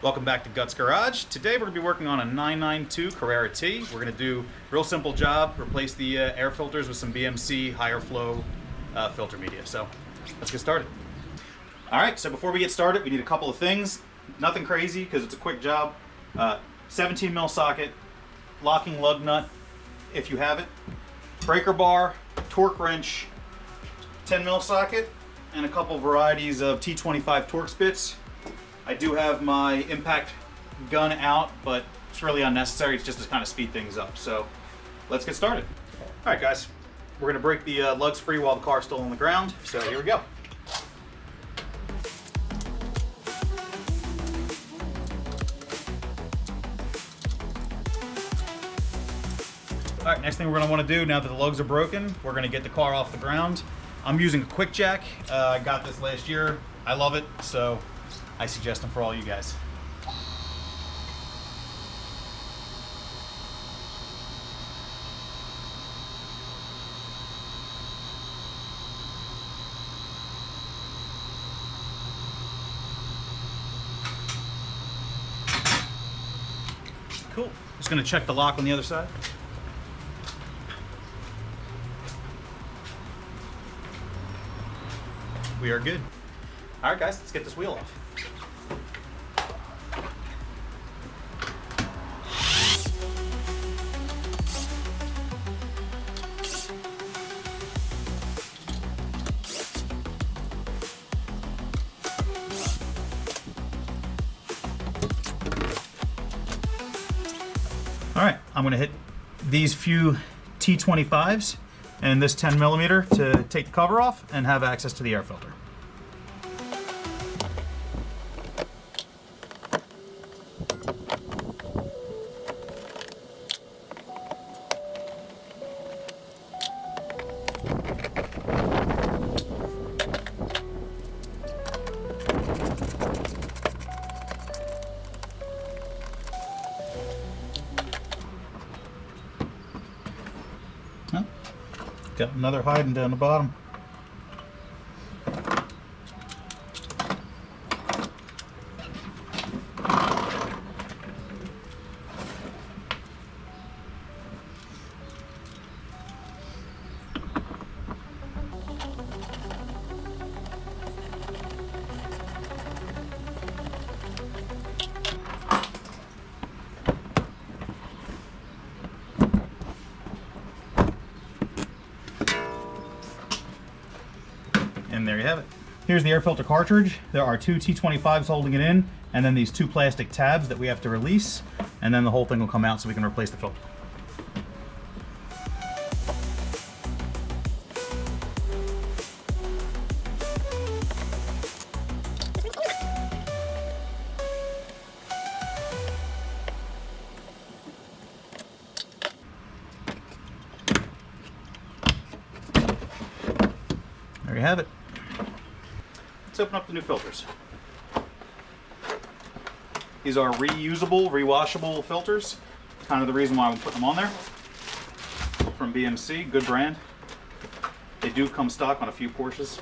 Welcome back to Guts Garage. Today we're going to be working on a 992 Carrera T. We're going to do a real simple job, replace the air filters with some BMC higher flow filter media. So let's get started. Alright, so before we get started we need a couple of things. Nothing crazy because it's a quick job. 17 mil socket, locking lug nut if you have it, breaker bar, torque wrench, 10 mil socket, and a couple varieties of T25 Torx bits. I do have my impact gun out, but it's really unnecessary. It's just to kind of speed things up. So let's get started. All right, guys, we're gonna break the lugs free while the car's still on the ground. So here we go. All right, next thing we're gonna wanna do now that the lugs are broken, we're gonna get the car off the ground. I'm using a QUICKJACK. I got this last year. I love it, so I suggest them for all you guys. Cool. Just gonna check the lock on the other side. We are good. All right, guys, let's get this wheel off. All right, I'm gonna hit these few T25s and this 10 millimeter to take the cover off and have access to the air filter. Got another hiding down the bottom. And there you have it. Here's the air filter cartridge. There are two T25s holding it in, and then these two plastic tabs that we have to release, and then the whole thing will come out so we can replace the filter. There you have it. Let's open up the new filters. These are reusable, rewashable filters. Kind of the reason why I'm putting them on there. From BMC, good brand. They do come stock on a few Porsches.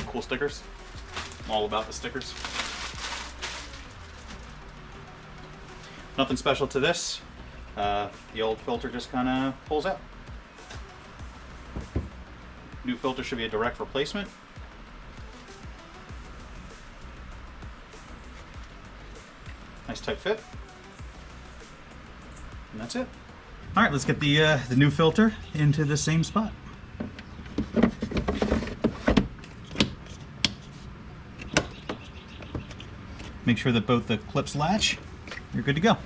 Cool stickers. I'm all about the stickers. Nothing special to this. The old filter just kind of pulls out. New filter should be a direct replacement. Nice tight fit. And that's it. All right, let's get the new filter into the same spot. Make sure that both the clips latch. You're good to go.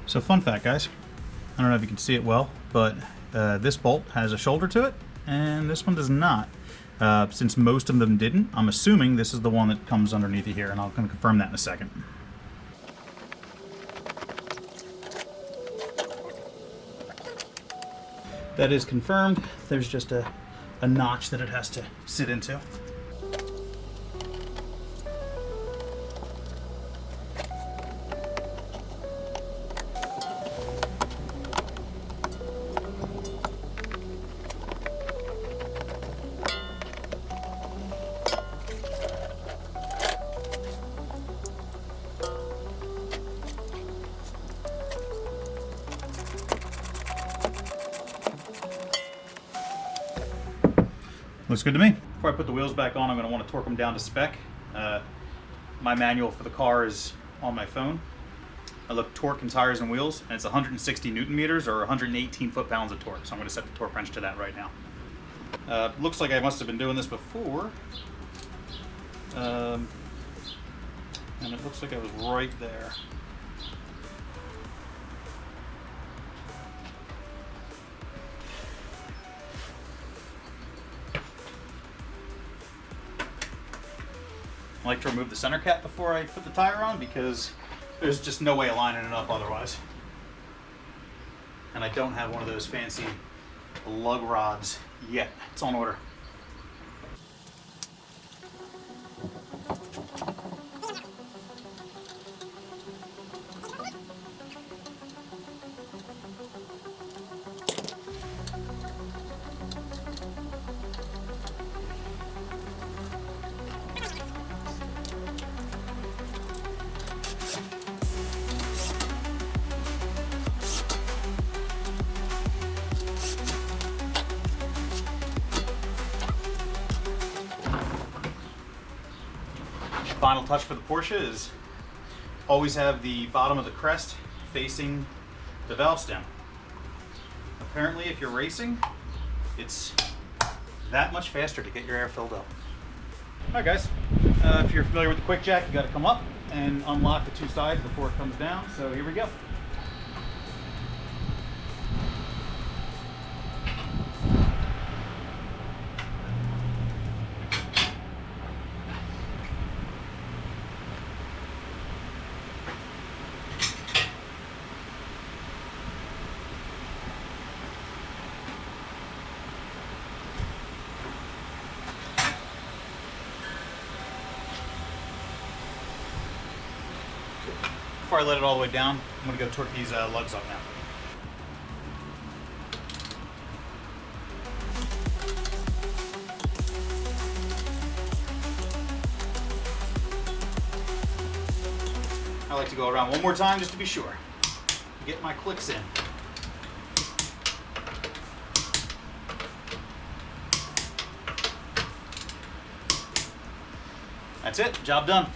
So fun fact, guys, I don't know if you can see it well, but this bolt has a shoulder to it, and this one does not. Since most of them didn't, I'm assuming this is the one that comes underneath it here, and I'm going to confirm that in a second. That is confirmed. There's just a notch that it has to sit into. Looks good to me. Before I put the wheels back on, I'm going to want to torque them down to spec. My manual for the car is on my phone. I look torque and tires and wheels, and it's 160 Newton meters or 118 foot-pounds of torque. So I'm going to set the torque wrench to that right now. Looks like I must have been doing this before. And it looks like I was right there. I like to remove the center cap before I put the tire on because there's just no way of lining it up otherwise. And I don't have one of those fancy lug rods yet. It's on order. Final touch for the Porsche is always have the bottom of the crest facing the valve stem. Apparently, if you're racing, it's that much faster to get your air filled up. Alright guys, if you're familiar with the QUICKJACK, you got to come up and unlock the two sides before it comes down, so here we go. Before I let it all the way down, I'm going to go torque these lugs up now. I like to go around one more time just to be sure. Get my clicks in. That's it, job done.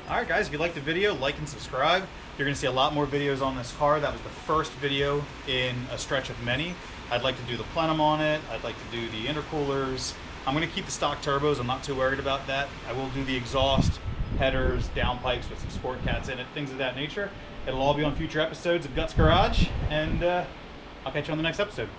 Alright guys, if you liked the video, like and subscribe. You're going to see a lot more videos on this car. That was the first video in a stretch of many. I'd like to do the plenum on it. I'd like to do the intercoolers. I'm going to keep the stock turbos. I'm not too worried about that. I will do the exhaust, headers, downpipes with some sport cats in it, things of that nature. It'll all be on future episodes of Guts Garage, and I'll catch you on the next episode.